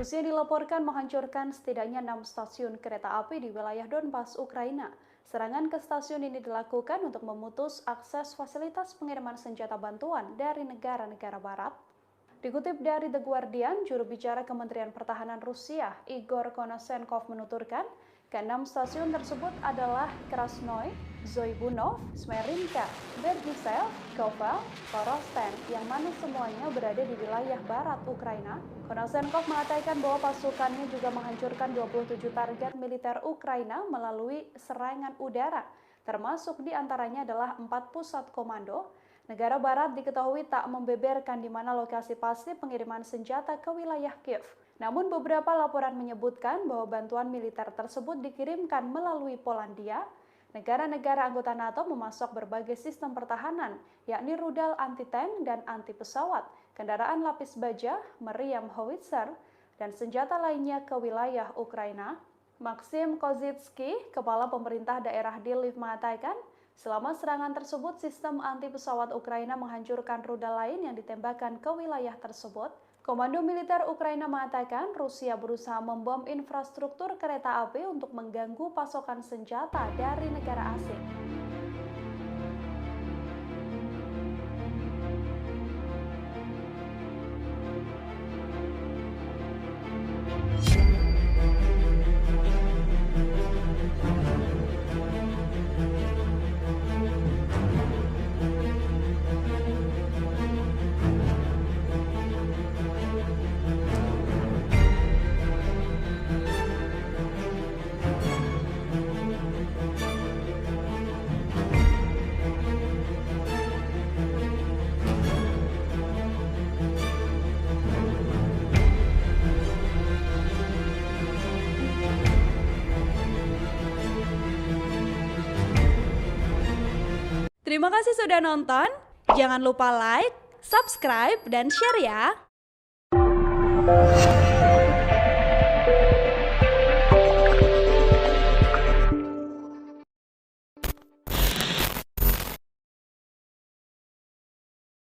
Rusia dilaporkan menghancurkan setidaknya 6 stasiun kereta api di wilayah Donbas, Ukraina. Serangan ke stasiun ini dilakukan untuk memutus akses fasilitas pengiriman senjata bantuan dari negara-negara barat. Dikutip dari The Guardian, juru bicara Kementerian Pertahanan Rusia, Igor Konasenkov menuturkan, ke-6 stasiun tersebut adalah Krasnoy, Zoibunov, Smerinka, Bergisel, Koval, Korosten, yang mana semuanya berada di wilayah barat Ukraina. Konasenkov mengatakan bahwa pasukannya juga menghancurkan 27 target militer Ukraina melalui serangan udara, termasuk di antaranya adalah 4 pusat komando. Negara barat diketahui tak membeberkan di mana lokasi pasti pengiriman senjata ke wilayah Kiev. Namun beberapa laporan menyebutkan bahwa bantuan militer tersebut dikirimkan melalui Polandia. Negara-negara anggota NATO memasok berbagai sistem pertahanan, yakni rudal anti-tank dan anti-pesawat, kendaraan lapis baja, meriam howitzer, dan senjata lainnya ke wilayah Ukraina. Maksim Kozitsky, kepala pemerintah daerah di Lviv mengatakan, selama serangan tersebut, sistem anti-pesawat Ukraina menghancurkan rudal lain yang ditembakkan ke wilayah tersebut. Komando militer Ukraina mengatakan Rusia berusaha membom infrastruktur kereta api untuk mengganggu pasokan senjata dari negara asing. Terima kasih sudah nonton. Jangan lupa like, subscribe, dan share ya.